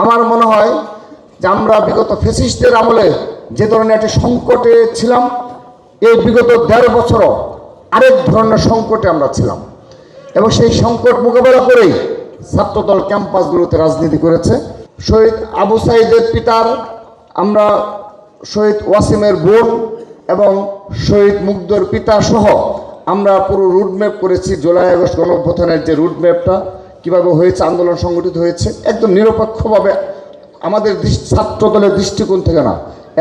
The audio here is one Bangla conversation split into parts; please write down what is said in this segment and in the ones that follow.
আমার মনে হয় যে আমরা বিগত ফ্যাসিস্টদের আমলে যে ধরনের একটি সংকটে ছিলাম, এই বিগত ১.৫ বছরও আরেক ধরনের সংকটে আমরা ছিলাম এবং সেই সংকট মোকাবেলা করেই ছাত্রদল ক্যাম্পাসগুলোতে রাজনীতি করেছে। শহীদ আবু সাঈদের পিতার আমরা শহীদ ওয়াসিমের বোন এবং শহীদ মুগ্ধর পিতা সহ আমরা পুরো রুটম্যাপ করেছি। জুলাই আগস্ট গণঅভ্যুত্থানের যে রুটম্যাপটা কীভাবে হয়েছে, আন্দোলন সংগঠিত হয়েছে, একদম নিরপেক্ষভাবে আমাদের ছাত্রদলের দৃষ্টিকোণ থেকে না,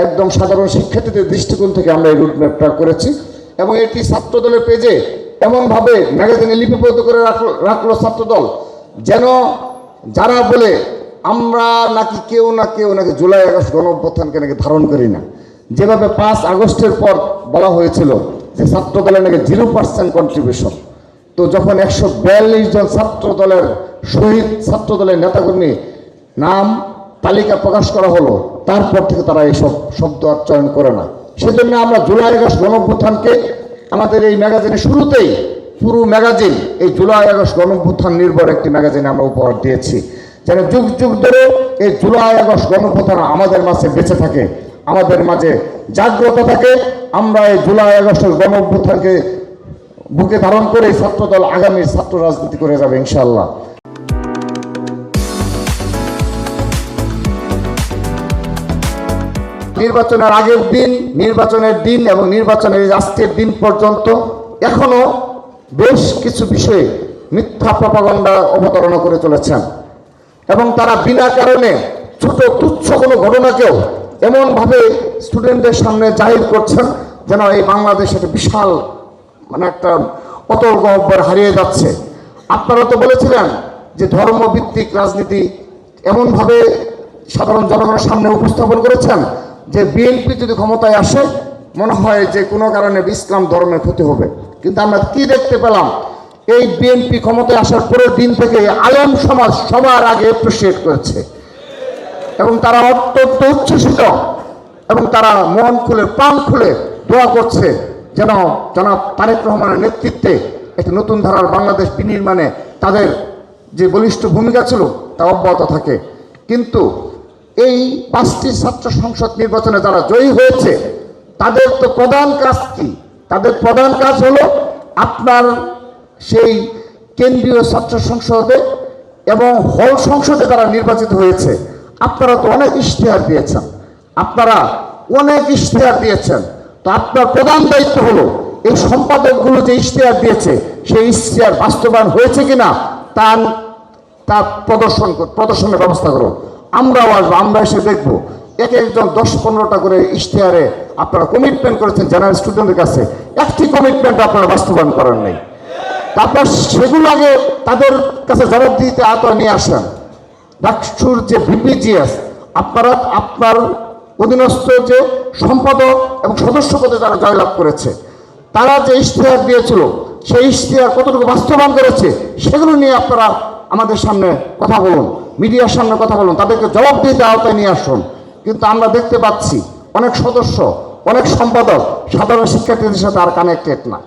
একদম সাধারণ শিক্ষার্থীদের দৃষ্টিকোণ থেকে আমরা এই রুটম্যাপটা করেছি এবং এটি ছাত্রদলের পেজে এমনভাবে ম্যাগাজিনে লিপিবদ্ধ করে রাখলো ছাত্রদল, যেন যারা বলে আমরা নাকি কেউ নাকি জুলাই আগস্ট গণঅভ্যুত্থানকে নাকি ধারণ করি না, যেভাবে 5 আগস্টের পর বলা হয়েছিল যে ছাত্রদলের নাকি 0% কন্ট্রিবিউশন, তো যখন 142 জন ছাত্রদলের শহীদ ছাত্রদলের নেতাকর্মী নাম তালিকা প্রকাশ করা হলো, তারপর থেকে তারা এইসব শব্দ আর চয়ন করে না। সেজন্য আমরা জুলাই আগস্ট গণঅভ্যুত্থানকে আমাদের এই ম্যাগাজিনের শুরুতেই পুরো ম্যাগাজিন এই জুলাই আগস্ট গণঅভ্যুত্থান নির্ভর একটি ম্যাগাজিন আমরা উপহার দিয়েছি, যেন যুগ যুগ ধরে এই জুলাই আগস্ট গণঅভ্যুত্থান আমাদের মাঝে বেঁচে থাকে, আমাদের মাঝে জাগ্রত থাকে। আমরা এই জুলাই আগস্টের গণঅভ্যুত্থানকে বুকে ধারণ করে ছাত্রদল আগামী ছাত্র রাজনীতি করে যাবে ইনশাআল্লাহ। নির্বাচনের আগের দিন, নির্বাচনের দিন এবং নির্বাচনের আজকের দিন পর্যন্ত এখনো বেশ কিছু বিষয়ে মিথ্যা প্রপাগান্ডা অবতারণা করে চলেছেন এবং তারা বিনা কারণে ছোট তুচ্ছ কোনো ঘটনাকেও এমনভাবে স্টুডেন্টদের সামনে জাহির করছেন যেন এই বাংলাদেশ একটা বিশাল একটা অতল গহ্বর হারিয়ে যাচ্ছে। আপনারা তো বলেছিলেন যে ধর্মভিত্তিক রাজনীতি এমনভাবে সাধারণ জনগণের সামনে উপস্থাপন করেছেন যে বিএনপি যদি ক্ষমতায় আসে মনে হয় যে কোনো কারণে ইসলাম ধর্মের ক্ষতি হবে, কিন্তু আমরা কি দেখতে পেলাম, এই বিএনপি ক্ষমতায় আসার পরের দিন থেকে আলেম সমাজ সবার আগে অ্যাপ্রিসিয়েট করেছে এবং তারা অত্যন্ত উচ্ছ্বসিত এবং তারা মন খুলে প্রাণ খুলে দোয়া করছে যেন জনাব তারেক রহমানের নেতৃত্বে একটি নতুন ধারার বাংলাদেশ বিনির্মাণে তাদের যে বলিষ্ঠ ভূমিকা ছিল তা অব্যাহত থাকে। কিন্তু এই 5টি ছাত্র সংসদ নির্বাচনে যারা জয়ী হয়েছে তাদের তো প্রধান কাজ কি? তাদের প্রধান কাজ হলো আপনার সেই কেন্দ্রীয় ছাত্র সংসদে এবং হল সংসদে যারা নির্বাচিত হয়েছে, আপনারা তো অনেক ইশতেহার দিয়েছেন, তো আপনার প্রধান দায়িত্ব হলো এই সম্পাদকগুলো যে ইশতেহার দিয়েছে সেই ইশতেহার বাস্তবায়ন হয়েছে কিনা তা প্রদর্শনের ব্যবস্থা করো। আমরাও আসবো, আমরা এসে দেখবো। একজন 10-15টা করে ইশতেহারে আপনারা কমিটমেন্ট করেছেন জেনারেল স্টুডেন্টের কাছে, একটি কমিটমেন্ট আপনারা বাস্তবায়ন করেন নাই। তারপর সেগুলো আগে তাদের কাছে জবাবদিহিতে আওতায় নিয়ে আসেন। ডাকসুর যে ভিপিজিএস আপনার অধীনস্থ যে সম্পাদক এবং সদস্য পদে যারা জয়লাভ করেছে, তারা যে ইশতেহার দিয়েছিল সেই ইশতেহার কতটুকু বাস্তবায়ন করেছে সেগুলো নিয়ে আপনারা আমাদের সামনে কথা বলুন, মিডিয়ার সামনে কথা বলুন, তাদেরকে জবাবদিহিতে আওতায় নিয়ে আসুন। কিন্তু আমরা দেখতে পাচ্ছি অনেক সদস্য, অনেক সম্পাদক সাধারণ শিক্ষার্থীদের সাথে আর কানেক্টেড না।